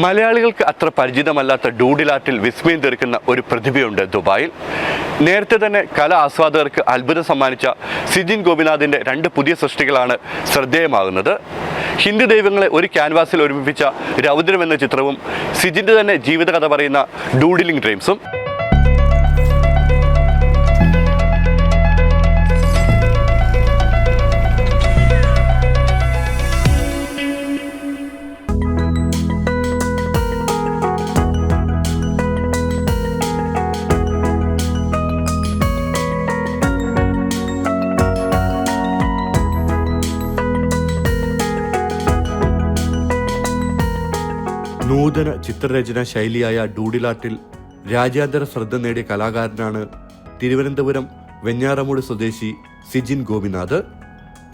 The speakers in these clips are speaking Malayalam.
മലയാളികൾക്ക് അത്ര പരിചിതമല്ലാത്ത ഡൂഡിൽ ആർട്ടിൽ വിസ്മയം തീർക്കുന്ന ഒരു പ്രതിഭയുണ്ട് ദുബായിൽ. നേരത്തെ തന്നെ കലാ ആസ്വാദകർക്ക് അത്ഭുതം സമ്മാനിച്ച സിജിൻ ഗോപിനാഥിൻ്റെ 2 പുതിയ സൃഷ്ടികളാണ് ശ്രദ്ധേയമാകുന്നത്. ഹിന്ദു ദൈവങ്ങളെ ഒരു ക്യാൻവാസിൽ ഒരുമിപ്പിച്ച രൗദ്രം എന്ന ചിത്രവും സിജിൻ്റെ തന്നെ ജീവിതകഥ പറയുന്ന ഡൂഡിലിംഗ് ഡ്രീംസും. നൂതന ചിത്രരചനാ ശൈലിയായ ഡൂഡിൽ ആർട്ടിൽ രാജ്യാന്തര ശ്രദ്ധ നേടിയ കലാകാരനാണ് തിരുവനന്തപുരം വെഞ്ഞാറമൂട് സ്വദേശി സിജിൻ ഗോപിനാഥ്.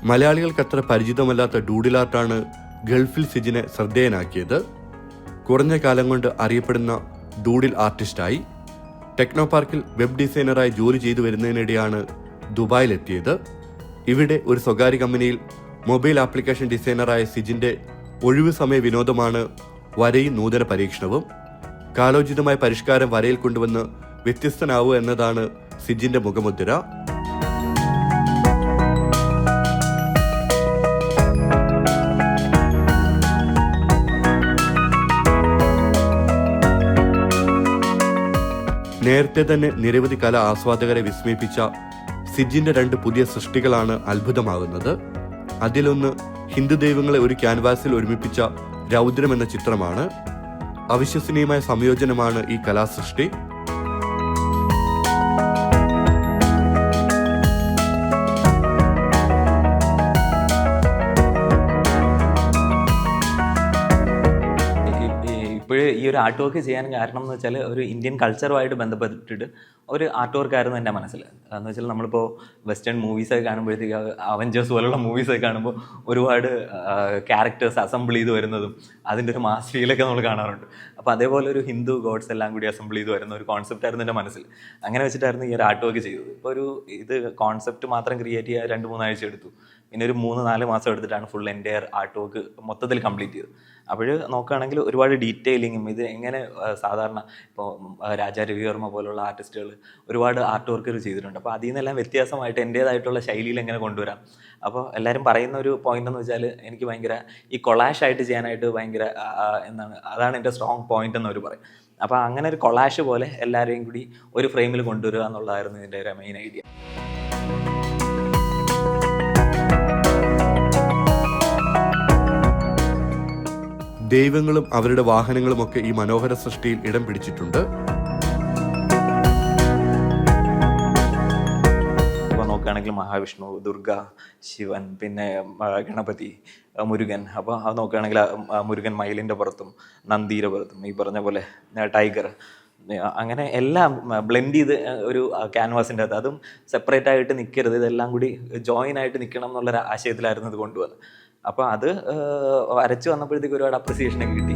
മലയാളികൾക്കത്ര പരിചിതമല്ലാത്ത ഡൂഡിൽ ആർട്ടാണ് ഗൾഫിൽ സിജിനെ ശ്രദ്ധേയനാക്കിയത്. കുറഞ്ഞ കാലം കൊണ്ട് അറിയപ്പെടുന്ന ഡൂഡിൽ ആർട്ടിസ്റ്റായി ടെക്നോ പാർക്കിൽ വെബ് ഡിസൈനറായി ജോലി ചെയ്തു വരുന്നതിനിടെയാണ് ദുബായിലെത്തിയത്. ഇവിടെ ഒരു സ്വകാര്യ കമ്പനിയിൽ മൊബൈൽ ആപ്ലിക്കേഷൻ ഡിസൈനറായ സിജിൻ്റെ ഒഴിവു സമയ വിനോദമാണ് വരയും നൂതന പരീക്ഷണവും. കാലോചിതമായ പരിഷ്കാരം വരയിൽ കൊണ്ടുവന്ന് വ്യത്യസ്തനാവുക എന്നതാണ് സിജിന്റെ മുഖമുദ്ര. നേരത്തെ തന്നെ നിരവധി കലാ ആസ്വാദകരെ വിസ്മയിപ്പിച്ച സിജിന്റെ 2 പുതിയ സൃഷ്ടികളാണ് അത്ഭുതമാകുന്നത്. അതിലൊന്ന് ഹിന്ദു ദൈവങ്ങളെ ഒരു ക്യാൻവാസിൽ ഒരുമിപ്പിച്ച രൗദ്രം എന്ന ചിത്രമാണ്. അവിശ്വസനീയമായ സംയോജനമാണ് ഈ കലാസൃഷ്ടി. ഇപ്പോഴേ ഈ ഒരു ആർട്ട് വർക്ക് ചെയ്യാൻ കാരണം എന്ന് വെച്ചാൽ ഒരു ഇന്ത്യൻ കൾച്ചറുമായിട്ട് ബന്ധപ്പെട്ടിട്ട് ഒരു ആർട്ട് വർക്കായിരുന്നു എൻ്റെ മനസ്സിൽ. എന്ന് വെച്ചാൽ നമ്മളിപ്പോൾ വെസ്റ്റേൺ മൂവീസൊക്കെ കാണുമ്പോഴത്തേക്ക് അവഞ്ചേഴ്സ് പോലുള്ള മൂവീസൊക്കെ കാണുമ്പോൾ ഒരുപാട് ക്യാരക്ടേഴ്സ് അസംബിൾ ചെയ്ത് വരുന്നതും അതിൻ്റെ ഒരു മാസ് ഫീലൊക്കെ നമ്മൾ കാണാറുണ്ട്. അപ്പോൾ അതേപോലെ ഒരു ഹിന്ദു ഗോഡ്സ് എല്ലാം കൂടി അസംബിൾ ചെയ്ത് വരുന്ന ഒരു കോൺസെപ്റ്റ് ആയിരുന്നു എൻ്റെ മനസ്സിൽ. അങ്ങനെ വെച്ചിട്ടായിരുന്നു ഈ ഒരു ആർട്ട് വർക്ക് ചെയ്തത്. ഇപ്പോൾ ഇത് കോൺസെപ്റ്റ് മാത്രം ക്രിയേറ്റ് ചെയ്യാൻ 2-3 ആഴ്ച എടുത്തു. പിന്നെ ഒരു 3-4 മാസം എടുത്തിട്ടാണ് ഫുൾ എൻ്റയർ ആർട്ട് വർക്ക് മൊത്തത്തിൽ കംപ്ലീറ്റ് ചെയ്തത്. അപ്പോൾ നോക്കുകയാണെങ്കിൽ ഒരുപാട് ഡീറ്റെയിലിങ്ങും ഇത് എങ്ങനെ സാധാരണ ഇപ്പോൾ രാജാ രവിവർമ്മ പോലുള്ള ആർട്ടിസ്റ്റുകൾ ഒരുപാട് ആർട്ട് വർക്കുകൾ ചെയ്തിട്ടുണ്ട്. അപ്പോൾ അതിൽ നിന്നെല്ലാം വ്യത്യാസമായിട്ട് എൻ്റേതായിട്ടുള്ള ശൈലിയിൽ എങ്ങനെ കൊണ്ടുവരാം. അപ്പോൾ എല്ലാവരും പറയുന്ന ഒരു പോയിന്റ് എന്ന് വെച്ചാൽ എനിക്ക് ഭയങ്കര ഈ കൊളാഷായിട്ട് ചെയ്യാനായിട്ട് ഭയങ്കര അതാണ് എൻ്റെ സ്ട്രോങ് പോയിന്റ് എന്ന് അവർ പറയും. അപ്പോൾ അങ്ങനെ ഒരു കൊളാഷ് പോലെ എല്ലാവരെയും കൂടി ഒരു ഫ്രെയിമിൽ കൊണ്ടുവരിക എന്നുള്ളതായിരുന്നു ഇതിൻ്റെ ഒരു മെയിൻ ഐഡിയ. ദൈവങ്ങളും അവരുടെ വാഹനങ്ങളുമൊക്കെ ഈ മനോഹര സൃഷ്ടിയിൽ ഇടം പിടിച്ചിട്ടുണ്ട്. ഇപ്പോൾ നോക്കുകയാണെങ്കിൽ മഹാവിഷ്ണു, ദുർഗ, ശിവൻ, പിന്നെ ഗണപതി, മുരുകൻ. അപ്പോൾ അത് നോക്കുകയാണെങ്കിൽ മുരുകൻ മയിലിൻ്റെ പുറത്തും നന്ദിയുടെ പുറത്തും ഈ പറഞ്ഞ പോലെ ടൈഗർ, അങ്ങനെ എല്ലാം ബ്ലെൻഡ് ചെയ്ത് ഒരു ക്യാൻവാസിൻ്റെ അകത്ത് അതും സെപ്പറേറ്റ് ആയിട്ട് നിൽക്കരുത്, ഇതെല്ലാം കൂടി ജോയിൻ ആയിട്ട് നിൽക്കണം എന്നുള്ളൊരു ആശയത്തിലായിരുന്നു ഇത് കൊണ്ടുവന്നത്. അപ്പോൾ അത് വരച്ച് വന്നപ്പോഴത്തേക്ക് ഒരുപാട് അപ്രിസിയേഷനൊക്കെ കിട്ടി.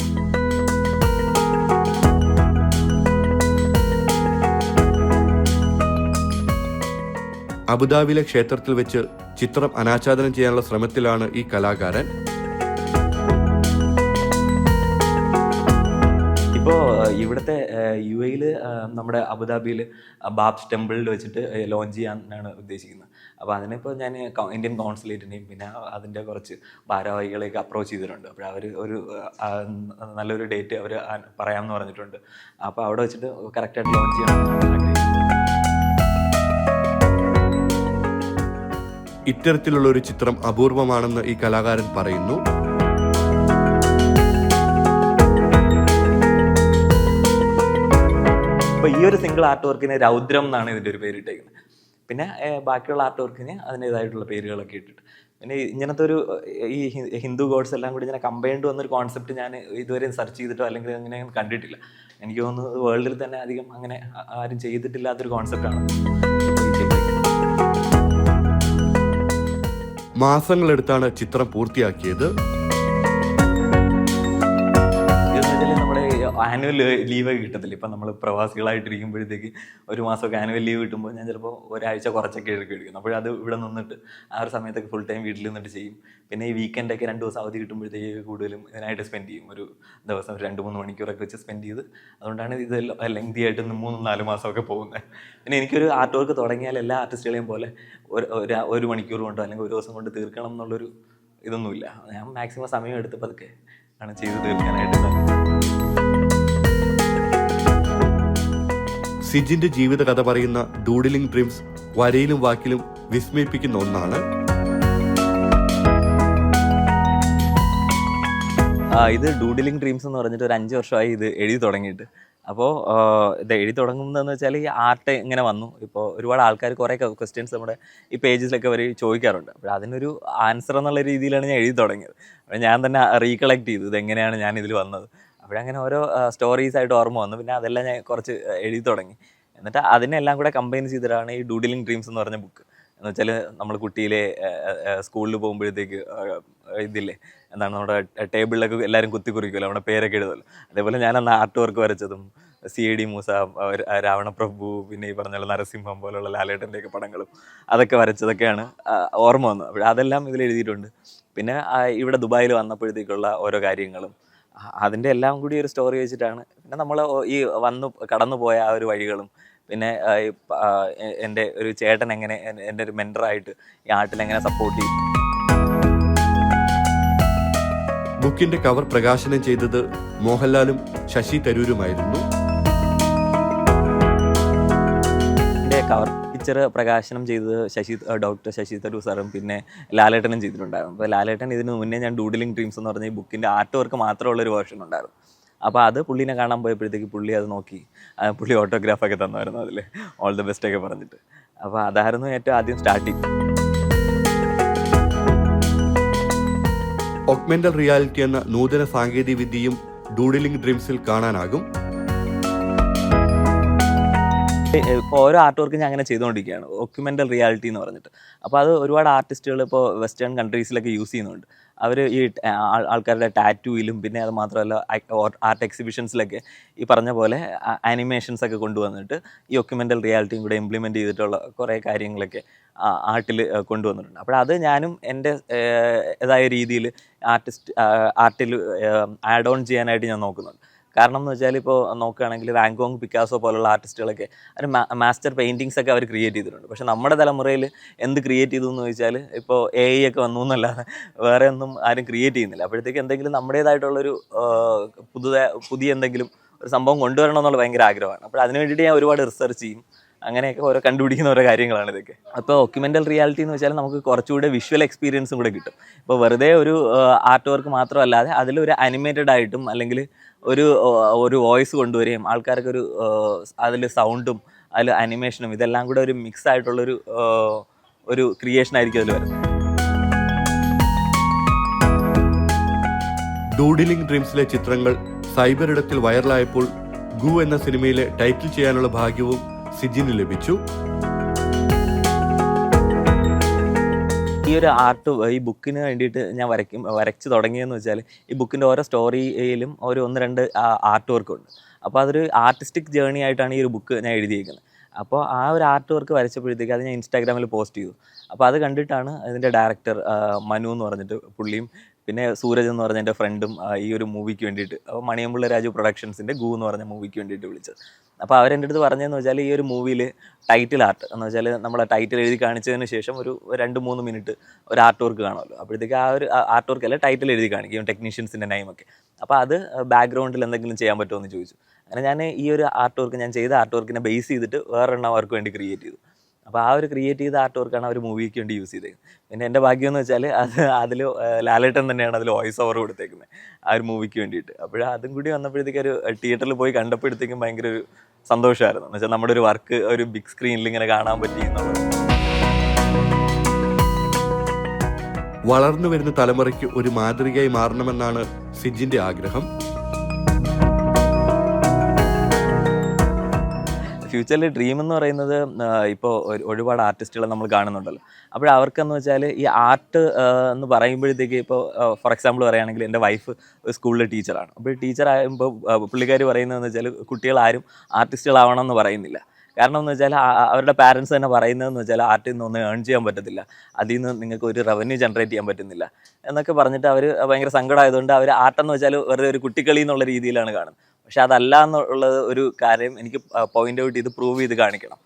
അബുദാബിയിലെ ക്ഷേത്രത്തിൽ വെച്ച് ചിത്രം അനാച്ഛാദനം ചെയ്യാനുള്ള ശ്രമത്തിലാണ് ഈ കലാകാരൻ. ഇപ്പോൾ ഇവിടുത്തെ UAE നമ്മുടെ അബുദാബിയിൽ ബാബ്സ് ടെമ്പിളിൽ വെച്ചിട്ട് ലോഞ്ച് ചെയ്യാനാണ് ഉദ്ദേശിക്കുന്നത്. അപ്പോൾ അതിനിപ്പോൾ ഞാൻ ഇന്ത്യൻ കോൺസുലേറ്റിനെയും പിന്നെ അതിൻ്റെ കുറച്ച് ഭാരവാഹികളെയൊക്കെ അപ്രോച്ച് ചെയ്തിട്ടുണ്ട്. അപ്പോൾ അവർ ഒരു നല്ലൊരു ഡേറ്റ് അവർ പറയാമെന്ന് പറഞ്ഞിട്ടുണ്ട്. അപ്പോൾ അവിടെ വെച്ചിട്ട് കറക്റ്റായിട്ട് ലോഞ്ച് ചെയ്യണം. ഇത്തരത്തിലുള്ള ഒരു ചിത്രം അപൂർവമാണെന്ന് ഈ കലാകാരൻ പറയുന്നു. അപ്പോൾ ഈ ഒരു സിംഗിൾ ആർട്ട് വർക്കിന് രൗദ്രം എന്നാണ് ഇതിൻ്റെ ഒരു പേര് ഇട്ടേക്കുന്നത്. പിന്നെ ബാക്കിയുള്ള ആർട്ട് വർക്കിന് അതിൻ്റേതായിട്ടുള്ള പേരുകളൊക്കെ ഇട്ടിട്ട് പിന്നെ ഇങ്ങനത്തെ ഒരു ഈ ഹിന്ദു ഗോഡ്സ് എല്ലാം കൂടി ഇങ്ങനെ കമ്പൈൻഡ് വന്നൊരു കോൺസെപ്റ്റ് ഞാൻ ഇതുവരെ സെർച്ച് ചെയ്തിട്ടോ അല്ലെങ്കിൽ അങ്ങനെ കണ്ടിട്ടില്ല. എനിക്ക് തോന്നുന്നത് വേൾഡിൽ തന്നെ അധികം അങ്ങനെ ആരും ചെയ്തിട്ടില്ലാത്തൊരു കോൺസെപ്റ്റാണ്. മാസങ്ങളെടുത്താണ് ചിത്രം പൂർത്തിയാക്കിയത്. നമ്മുടെ ആനുവൽ ലീവൊക്കെ കിട്ടത്തില്ല. ഇപ്പം നമ്മൾ പ്രവാസികളായിട്ടിരിക്കുമ്പോഴത്തേക്ക് ഒരു മാസമൊക്കെ ആനുവൽ ലീവ് കിട്ടുമ്പോൾ ഞാൻ ചിലപ്പോൾ ഒരാഴ്ച കുറച്ചൊക്കെ എടുക്കും. അപ്പോഴത് ഇവിടെ നിന്നിട്ട് ആ ഒരു സമയത്തൊക്കെ ഫുൾ ടൈം വീട്ടിൽ നിന്നിട്ട് ചെയ്യും. പിന്നെ ഈ വീക്കെൻഡൊക്കെ 2 ദിവസം അവധി കിട്ടുമ്പോഴത്തേക്ക് കൂടുതലും ഇതിനായിട്ട് സ്പെൻഡ് ചെയ്യും. ഒരു ദിവസം 2-3 മണിക്കൂറൊക്കെ വെച്ച് സ്പെൻഡ് ചെയ്ത്, അതുകൊണ്ടാണ് ഇത് ലെങ്തി ആയിട്ട് 3-4 മാസമൊക്കെ പോകുന്നത്. പിന്നെ എനിക്കൊരു ആർട്ട് വർക്ക് തുടങ്ങിയാൽ എല്ലാ ആർട്ടിസ്റ്റുകളെയും പോലെ ഒരു മണിക്കൂർ കൊണ്ടോ അല്ലെങ്കിൽ ഒരു ദിവസം കൊണ്ട് തീർക്കണം എന്നുള്ളൊരു ഇതൊന്നുമില്ല. ഞാൻ മാക്സിമം സമയം എടുത്ത് പതുക്കെ ആണ് ചെയ്ത് തീർക്കാനായിട്ട്. സിജിന്റെ ജീവിത കഥ പറയുന്ന ഡൂഡിലിംഗ് ഡ്രീംസ് വരയിലും വാക്കിലും വിസ്മയിപ്പിക്കുന്ന ഒന്നാണ്. ഇത് ഡൂഡിലിംഗ് ഡ്രീംസ് എന്ന് പറഞ്ഞിട്ട് ഒരു 5 വർഷമായി ഇത് എഴുതി തുടങ്ങിയിട്ട്. അപ്പോൾ ഇത് എഴുതി തുടങ്ങുന്നതെന്ന് വെച്ചാൽ ഈ ആർട്ട് ഇങ്ങനെ വന്നു. ഇപ്പോൾ ഒരുപാട് ആൾക്കാർ കുറേ ക്വസ്റ്റ്യൻസ് നമ്മുടെ ഈ പേജസിലൊക്കെ അവർ ചോദിക്കാറുണ്ട്. അപ്പോൾ അതിനൊരു ആൻസർ എന്നുള്ള രീതിയിലാണ് ഞാൻ എഴുതി തുടങ്ങിയത്. അപ്പോൾ ഞാൻ തന്നെ റീകളക്ട് ചെയ്തു ഇതെങ്ങനെയാണ് ഞാൻ ഇതിൽ വന്നത്. അപ്പോഴങ്ങനെ ഓരോ സ്റ്റോറീസായിട്ട് ഓർമ്മ വന്നു. പിന്നെ അതെല്ലാം ഞാൻ കുറച്ച് എഴുതി തുടങ്ങി. എന്നിട്ട് അതിനെല്ലാം കൂടെ കമ്പൈൻ ചെയ്തിട്ടാണ് ഈ ഡൂഡിലിംഗ് ഡ്രീംസ് എന്ന് പറഞ്ഞ ബുക്ക്. എന്ന് വെച്ചാൽ നമ്മൾ കുട്ടിയിലെ സ്കൂളിൽ പോകുമ്പോഴത്തേക്ക് ഇതില്ലേ, എന്താണ് നമ്മുടെ ടേബിളിലൊക്കെ എല്ലാവരും കുറിക്കുമല്ലോ, നമ്മുടെ പേരൊക്കെ എഴുതുമല്ലോ. അതേപോലെ ഞാൻ അന്ന് ആർട്ട് വർക്ക് വരച്ചതും CID മൂസ, രാവണപ്രഭു, പിന്നെ ഈ പറഞ്ഞ നരസിംഹം പോലുള്ള ലാലേട്ടൻ്റെയൊക്കെ പടങ്ങളും അതൊക്കെ വരച്ചതൊക്കെയാണ് ഓർമ്മ വന്നത്. അപ്പോൾ അതെല്ലാം ഇതിൽ എഴുതിയിട്ടുണ്ട്. പിന്നെ ഇവിടെ ദുബായിൽ വന്നപ്പോഴത്തേക്കുള്ള ഓരോ കാര്യങ്ങളും അതിൻ്റെ എല്ലാം കൂടി ഒരു സ്റ്റോറി വെച്ചിട്ടാണ്. പിന്നെ നമ്മൾ ഈ കടന്നു പോയ ആ ഒരു വഴികളും, പിന്നെ എൻ്റെ ഒരു ചേട്ടൻ എങ്ങനെ എൻ്റെ ഒരു മെൻറ്ററായിട്ട് ഈ ആർട്ടിൽ എങ്ങനെ സപ്പോർട്ട് ചെയ്യും. ബുക്കിന്റെ കവർ പ്രകാശനം ചെയ്തത് മോഹൻലാലും ശശി തരൂരുമായിരുന്നു. എൻ്റെ കവർ പിക്ചർ പ്രകാശനം ചെയ്തത് ഡോക്ടർ ശശി തരൂർ സാറും പിന്നെ ലാലേട്ടനും ചെയ്തിട്ടുണ്ടായിരുന്നു. അപ്പോൾ ലാലേട്ടൻ ഇതിന് മുന്നേ ഞാൻ ഡൂഡിലിംഗ് ഡ്രീംസ് എന്ന് പറഞ്ഞ ഈ ബുക്കിൻ്റെ ആർട്ട് വർക്ക് മാത്രമുള്ളൊരു വേർഷൻ ഉണ്ടായിരുന്നു. അപ്പോൾ അത് പുള്ളീനെ കാണാൻ പോയപ്പോഴത്തേക്ക് പുള്ളി അത് നോക്കി, പുള്ളി ഓട്ടോഗ്രാഫൊക്കെ തന്നായിരുന്നു അതിൽ, ഓൾ ദ ബെസ്റ്റ് ഒക്കെ പറഞ്ഞിട്ട്. അപ്പോൾ അതായിരുന്നു ഏറ്റവും ആദ്യം സ്റ്റാർട്ടിങ്. ഓഗ്മെന്റൽ റിയാലിറ്റി എന്ന നൂതന സാങ്കേതിക വിദ്യയും ഡൂഡിലിംഗ് ഡ്രീംസിൽ കാണാനാകും. ഇപ്പോൾ ഓരോ ആർട്ട് വർക്കും ഞാൻ അങ്ങനെ ചെയ്തുകൊണ്ടിരിക്കുകയാണ്, ഓഗ്മെന്റൽ റിയാലിറ്റി എന്ന് പറഞ്ഞിട്ട്. അപ്പോൾ അത് ഒരുപാട് ആർട്ടിസ്റ്റുകൾ ഇപ്പോൾ വെസ്റ്റേൺ കൺട്രീസിലൊക്കെ യൂസ് ചെയ്യുന്നുണ്ട്. അവർ ഈ ആൾക്കാരുടെ ടാറ്റൂയിലും പിന്നെ അത് മാത്രമല്ല ആർട്ട് എക്സിബിഷൻസിലൊക്കെ ഈ പറഞ്ഞ പോലെ ആനിമേഷൻസ് ഒക്കെ കൊണ്ടുവന്നിട്ട് ഈ ഓഗ്മെന്റൽ റിയാലിറ്റിയും കൂടെ ഇംപ്ലിമെൻറ്റ് ചെയ്തിട്ടുള്ള കുറേ കാര്യങ്ങളൊക്കെ ആർട്ടിൽ കൊണ്ടുവന്നിട്ടുണ്ട്. അപ്പോൾ അത് ഞാനും എൻ്റെ ഏതായ രീതിയിൽ ആർട്ടിൽ ആഡ് ഓൺ ചെയ്യാനായിട്ട് ഞാൻ നോക്കുന്നുണ്ട്. കാരണം എന്ന് വെച്ചാൽ ഇപ്പോൾ നോക്കുകയാണെങ്കിൽ വാങ്കോങ്, പിക്കാസോ പോലുള്ള ആർട്ടിസ്റ്റുകളൊക്കെ അവർ മാസ്റ്റർ പെയിൻറ്റിങ്സ് ഒക്കെ അവർ ക്രിയേറ്റ് ചെയ്തിട്ടുണ്ട്. പക്ഷേ നമ്മുടെ തലമുറയിൽ എന്ത് ക്രിയേറ്റ് ചെയ്തു എന്ന് ചോദിച്ചാൽ ഇപ്പോൾ AI ഒക്കെ വന്നു എന്നല്ലാതെ വേറെ ഒന്നും ആരും ക്രിയേറ്റ് ചെയ്യുന്നില്ല. അപ്പോഴത്തേക്ക് എന്തെങ്കിലും നമ്മുടേതായിട്ടുള്ളൊരു പുതിയ എന്തെങ്കിലും ഒരു സംഭവം കൊണ്ടുവരണം എന്നുള്ള ഭയങ്കര ആഗ്രഹമാണ്. അപ്പോൾ അതിന് വേണ്ടിയിട്ട് ഞാൻ ഒരുപാട് റിസർച്ച് ചെയ്യും. അങ്ങനെയൊക്കെ ഓരോ കണ്ടുപിടിക്കുന്ന ഓരോ കാര്യങ്ങളാണ് ഇതൊക്കെ. അപ്പോൾ ഓഗ്മെന്റൽ റിയാലിറ്റി എന്ന് വെച്ചാൽ നമുക്ക് കുറച്ചുകൂടെ വിഷ്വൽ എക്സ്പീരിയൻസും കൂടെ കിട്ടും. ഇപ്പോൾ വെറുതെ ഒരു ആർട്ട് വർക്ക് മാത്രമല്ലാതെ അതിലൊരു അനിമേറ്റഡ് ആയിട്ടും അല്ലെങ്കിൽ ഒരു വോയിസ് കൊണ്ടുവരികയും ആൾക്കാർക്ക് അതിൽ സൗണ്ടും അതിൽ അനിമേഷനും ഇതെല്ലാം കൂടെ ഒരു മിക്സ് ആയിട്ടുള്ളൊരു ക്രിയേഷൻ ആയിരിക്കും അതിൽ വരുന്നത്. ഡൂഡിലിംഗ് ഡ്രീംസിലെ ചിത്രങ്ങൾ സൈബർ ഇടത്തിൽ വൈറലായപ്പോൾ ഗു എന്ന സിനിമയിലെ ടൈറ്റിൽ ചെയ്യാനുള്ള ഭാഗ്യവും സിജിന് ലഭിച്ചു. ഈ ഒരു ഈ ബുക്കിന് വേണ്ടിയിട്ട് ഞാൻ വരച്ച് തുടങ്ങിയെന്ന് വെച്ചാൽ ഈ ബുക്കിൻ്റെ ഓരോ സ്റ്റോറിയിലും 1-2 ആർട്ട് വർക്ക് ഉണ്ട്. അപ്പോൾ അതൊരു ആർട്ടിസ്റ്റിക് ജേർണി ആയിട്ടാണ് ഈ ഒരു ബുക്ക് ഞാൻ എഴുതിയിരിക്കുന്നത്. അപ്പോൾ ആ ഒരു ആർട്ട് വർക്ക് വരച്ചപ്പോഴത്തേക്ക് അത് ഞാൻ ഇൻസ്റ്റാഗ്രാമിൽ പോസ്റ്റ് ചെയ്തു. അപ്പോൾ അത് കണ്ടിട്ടാണ് ഇതിൻ്റെ ഡയറക്ടർ മനു എന്ന് പറഞ്ഞിട്ട് പുള്ളിയും പിന്നെ സൂരജ് എന്ന് പറഞ്ഞ എൻ്റെ ഫ്രണ്ടും ഈ ഒരു മൂവിക്ക് വേണ്ടിയിട്ട്, അപ്പോൾ മണിയമ്പിള്ള രാജു പ്രൊഡക്ഷൻസിൻ്റെ ഗു എന്ന് പറഞ്ഞ മൂവിക്ക് വേണ്ടിയിട്ട് വിളിച്ചത്. അപ്പോൾ അവരെൻ്റെ അടുത്ത് പറഞ്ഞതെന്ന് വെച്ചാൽ ഈ ഒരു മൂവിയിൽ ടൈറ്റിൽ ആർട്ട് എന്ന് വെച്ചാൽ നമ്മളെ ടൈറ്റിൽ എഴുതി കാണിച്ചതിന് ശേഷം ഒരു 2-3 മിനിറ്റ് ഒരു ആർട്ട് വർക്ക് കാണുമല്ലോ. അപ്പോഴത്തേക്ക് ആ ഒരു ആർട്ട് വർക്ക് അല്ല ടൈറ്റിൽ എഴുതി കാണിക്കും, ടെക്നീഷ്യൻസിൻ്റെ നെയിമൊക്കെ. അപ്പോൾ അത് ബാക്ക്ഗ്രൗണ്ടിൽ എന്തെങ്കിലും ചെയ്യാൻ പറ്റുമോ എന്ന് ചോദിച്ചു. അങ്ങനെ ഞാൻ ഈ ഒരു ആർട്ട് വർക്ക് ഞാൻ ചെയ്ത ആർട്ട് വർക്കിനെ ബേസ് ചെയ്തിട്ട് വേറൊരെണ്ണം അവർക്ക് വേണ്ടി ക്രിയേറ്റ് ചെയ്തു. അപ്പോൾ ആ ഒരു ക്രിയേറ്റ് ചെയ്ത ആർട്ട് വർക്കാണ് അവർ മൂവിക്ക് വേണ്ടി യൂസ് ചെയ്തത്. പിന്നെ എൻ്റെ ഭാഗ്യം എന്ന് വെച്ചാൽ അതിൽ ലാലേട്ടൻ തന്നെയാണ് അതിൽ വോയിസ് ഓവർ കൊടുത്തേക്കുന്നത് ആ ഒരു മൂവിക്ക് വേണ്ടിയിട്ട്. അപ്പോൾ അതും കൂടി വന്നപ്പോഴത്തേക്ക് ഒരു തിയേറ്ററിൽ പോയി കണ്ടപ്പോഴത്തേക്കും ഭയങ്കര ഒരു സന്തോഷമായിരുന്നു. എന്ന് വെച്ചാൽ നമ്മുടെ ഒരു വർക്ക് ഒരു ബിഗ് സ്ക്രീനിൽ ഇങ്ങനെ കാണാൻ പറ്റി എന്നുള്ളത്. വളർന്നു വരുന്ന തലമുറയ്ക്ക് ഒരു മാതൃകയായി മാറണമെന്നാണ് സിജിന്റെ ആഗ്രഹം. ഫ്യൂച്ചറിൽ ഡ്രീം എന്ന് പറയുന്നത് ഇപ്പോൾ ഒരുപാട് ആർട്ടിസ്റ്റുകളെ നമ്മൾ കാണുന്നുണ്ടല്ലോ. അപ്പോൾ അവർക്കെന്ന് വെച്ചാൽ ഈ ആർട്ട് എന്ന് പറയുമ്പോഴത്തേക്ക് ഇപ്പോൾ ഫോർ എക്സാമ്പിൾ പറയുകയാണെങ്കിൽ എൻ്റെ വൈഫ് സ്കൂളിലെ ടീച്ചറാണ്. അപ്പോൾ ടീച്ചർ ആകുമ്പോൾ പുള്ളിക്കാർ പറയുന്നതെന്ന് വെച്ചാൽ കുട്ടികളാരും ആർട്ടിസ്റ്റുകളാവണം എന്ന് പറയുന്നില്ല. കാരണം എന്ന് വെച്ചാൽ അവരുടെ പാരൻസ് തന്നെ പറയുന്നതെന്ന് വെച്ചാൽ ആർട്ടിൽ നിന്നൊന്നും ഏൺ ചെയ്യാൻ പറ്റത്തില്ല, അതിൽ നിന്ന് നിങ്ങൾക്ക് ഒരു റവന്യൂ ജനറേറ്റ് ചെയ്യാൻ പറ്റുന്നില്ല എന്നൊക്കെ പറഞ്ഞിട്ട് അവർ ഭയങ്കര സങ്കടമായതുകൊണ്ട് അവർ ആർട്ടെന്ന് വെച്ചാൽ വെറുതെ ഒരു കുട്ടിക്കളി എന്നുള്ള രീതിയിലാണ് കാണുന്നത്. പക്ഷെ അതല്ല എന്നുള്ളത് ഒരു കാര്യം എനിക്ക് പോയിന്റ് ഔട്ട് ചെയ്ത് പ്രൂവ് ചെയ്ത് കാണിക്കണം.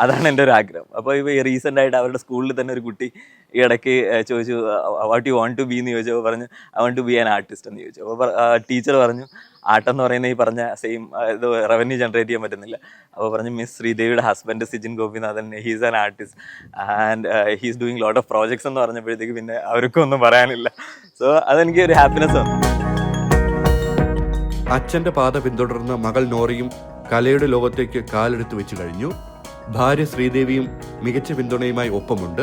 അതാണ് എൻ്റെ ഒരു ആഗ്രഹം. അപ്പോൾ ഇപ്പോൾ ഈ റീസെൻ്റ് ആയിട്ട് അവരുടെ സ്കൂളിൽ തന്നെ ഒരു കുട്ടി ഈ ഇടയ്ക്ക് ചോദിച്ചു what you want to be എന്ന് ചോദിച്ചപ്പോൾ പറഞ്ഞു I want to be an artist എന്ന് ചോദിച്ചു. അപ്പോൾ ടീച്ചർ പറഞ്ഞു ആർട്ടെന്ന് പറയുന്നത് ഈ പറഞ്ഞ സെയിം ഇത് റവന്യൂ ജനറേറ്റ് ചെയ്യാൻ പറ്റുന്നില്ല. അപ്പോൾ പറഞ്ഞു മിസ് ശ്രീദേവിയുടെ husband Siccin Gopinathan he's an artist and he's doing lot of projects എന്ന് പറഞ്ഞപ്പോഴത്തേക്ക് പിന്നെ അവർക്കും ഒന്നും പറയാനില്ല. സോ അതെനിക്ക് ഒരു ഹാപ്പിനെസ് വന്നു. അച്ഛന്റെ പാത പിന്തുടർന്ന മകൾ നോറയും കലയുടെ ലോകത്തേക്ക് കാലെടുത്ത് വെച്ചു കഴിഞ്ഞു. ഭാര്യ ശ്രീദേവിയും മികച്ച പിന്തുണയുമായി ഒപ്പമുണ്ട്.